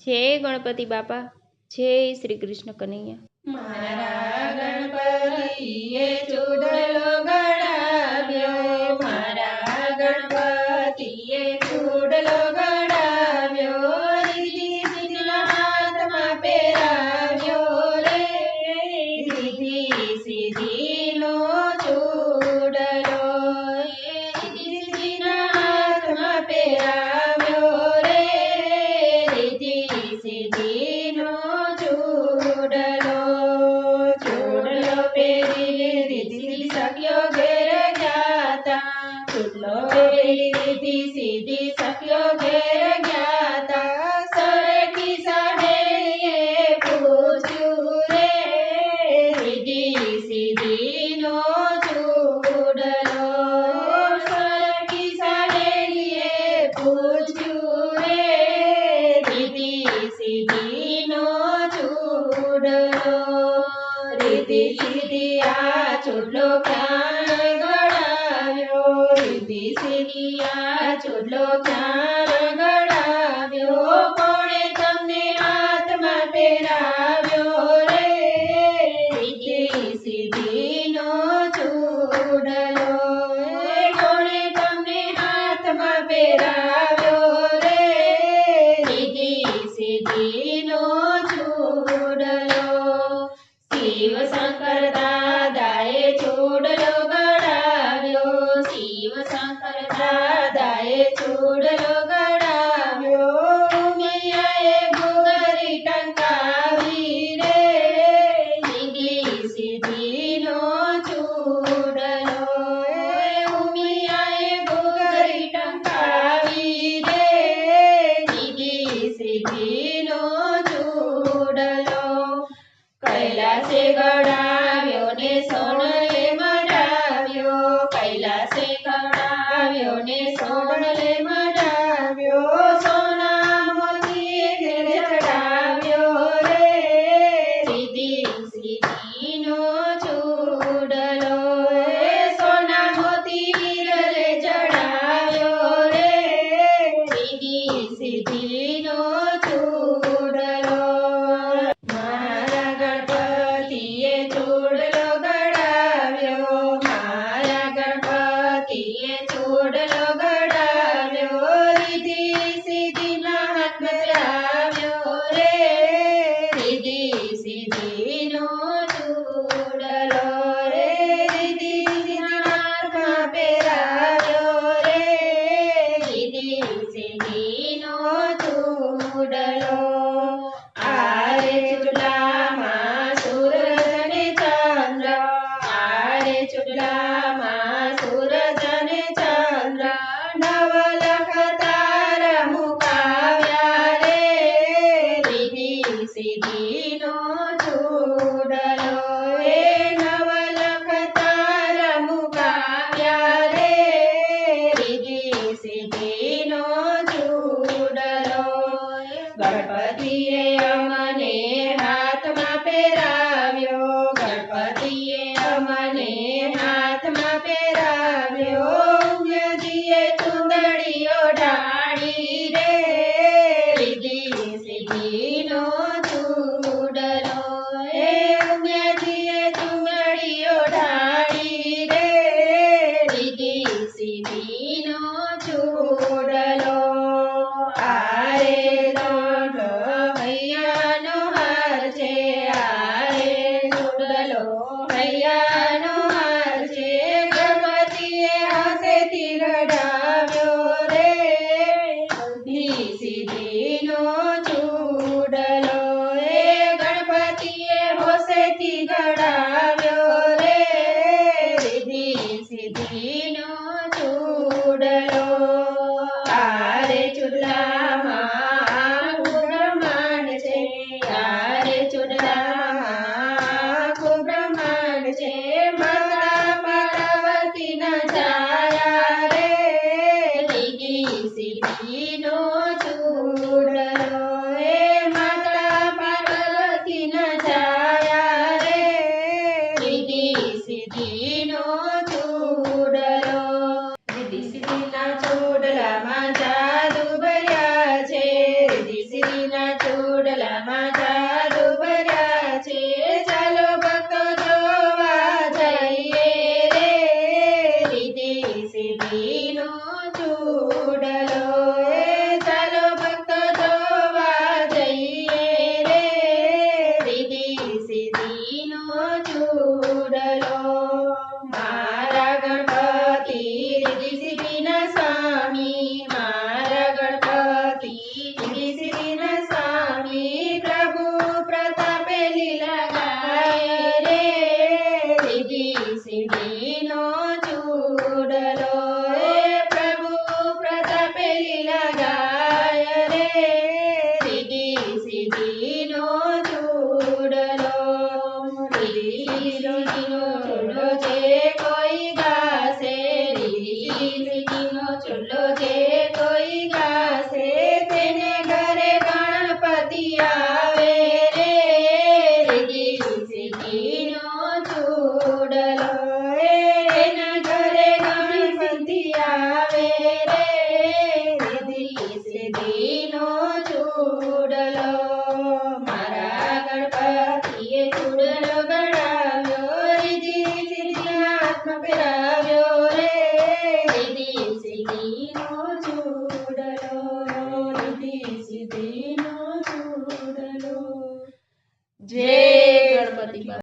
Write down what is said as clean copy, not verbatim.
જય ગણપતિ બાપા, જય શ્રી કૃષ્ણ કનૈયા। મારા ગણપતિએ ચૂડલો ગળાવ્યો, મારા ગણપતિએ ચૂડલો ગળાવ્યો, રીધી સીધીના હાથમાં પહેરાવ્યો રે, રીધી સીધીનો ચૂડલો, રીધી સીધીના હાથમાં પહેરાવ્યો રે, રીધી સીધીનો ચૂડલો, ચૂડલો પહેરી રીધી સખ્યો ઘેર ગ્યાતા, ચૂડલો પહેરી રીધી સીધી સખ્યો ઘેર ગ્યાતા, સરખી સાહેલીએ પૂછ્યું રે, રીધી સીધીનો ચૂડલો, સરખી સાહેલીએ પૂછ્યું રે, રીધી સીધીનો ચૂડલો, રીધી સીધી આ ચૂડલો ક્યાં ગળાવ્યો, રીધી સીધી આ ચૂડલો ક્યાં ગળાવ્યો, કોણે તમને હાથમાં પહેરાવ્યો રે, રીધી સીધીનો ચૂડલો, કોણે તમને હાથમાં પહેરાવ્યો રે, રીધી સીધીનો ચૂડલો, શિવ શંકર દાદાએ ચૂડલો ગળાવ્યો, શિવ શંકર દાદાએ ચૂડલો ગળાવ્યો, ઉમિયાએ ઘૂઘરી ટંકાવી રે, રીધી સીધીનો ચૂડલો, ઉમિયાએ ઘૂઘરી ટંકાવી રે, રીધી સીધીનો ચૂડલો, કૈલાસે ગળાવ્યો ને સોનલે મઢાવ્યો, કૈલાસે ગળાવ્યો ને સોનલે મઢાવ્યો, સોના મોતીએ ઘેર ચડાવ્યો રે, રીધી સીધીનો ચૂડલો, સોના મોતી વિરલે ચડાવ્યો રે, રીધી સીધીનો ચૂડલો, મારા ગણપતિએ ચૂડલો ગળાવ્યો, મારા ગણપતિએ ચૂડલો ગળાવ્યો, રીધી સીધીના હાથમાં પહેરાવ્યો રે, રીધી સીધીનો ચૂડલો રે, રીધી સીધીના હાથમાં પહેરાવ્યો રે, રીધી સીધીનો ચૂડલો, આરે ચૂડલામાં સૂરજ ને ચંદ્ર, આરે ચૂડલામાં સૂરજ ને ચંદ્ર, નવલખ તારા મુકાવ્યા રે, રીધી સીધીનો ચૂડલો, એ નવલખ તારા મુકાવ્યા રે, રીધી સીધીનો ચૂડલો, ગણપતિએ અમને હાથમાં પહેરાવ્યો, ગણપતિએ અમને હાથમાં પહેરાવ્યો, ઉમિયાજીએ ચૂંદડીઓ ઢાળી રે, રીધી સીધીનો ચૂડલો, એ ઉમિયાજીએ ચૂંદડીઓ ઢાળી રે, રીધી સીધીનો ચૂડલો, આરે દોઢ મૈયાનો હાર છે, આરે ચૂડલામાં જાદુ ભર્યા છે ચાલો ભક્તો જોવા જઈએ રે રીધિ સિદ્ધિનો ચૂડલો ચાલો ભક્તો જોવા જઈએ રે રીધિ સિદ્ધિનો ચૂડલો મારા ગણપતિ રીધિ સિદ્ધિના સ્વામી મારા ગણપતિ રીધિ સિદ્ધિના સ્વામી પ્રભુ પ્રતાપે લીલા ગાય રે રીધિ સિદ્ધિનો ચૂડલો પ્રભુ પ્રતાપે લીલા ગાય રે રીધિ સિદ્ધિનો ચૂડલો રીધિ સિદ્ધિનો ચૂડલો જે કોઈ ગાશે રીધિ સિદ્ધિનો ચૂડલો જે કોઈ ગાશે તેને ઘરે ગણપતિ આવે રે રીધિ સિદ્ધિનો ચૂડલો એના ઘરે ગણપતિ આવે રે રીધિ સિદ્ધિનો ચૂડલો મારા ગણપતિએ ચૂડલો ગળાવ્યો રીધિ સિદ્ધિ હાથમાં પહેરાવ્યો રે રીધિ સિદ્ધિનો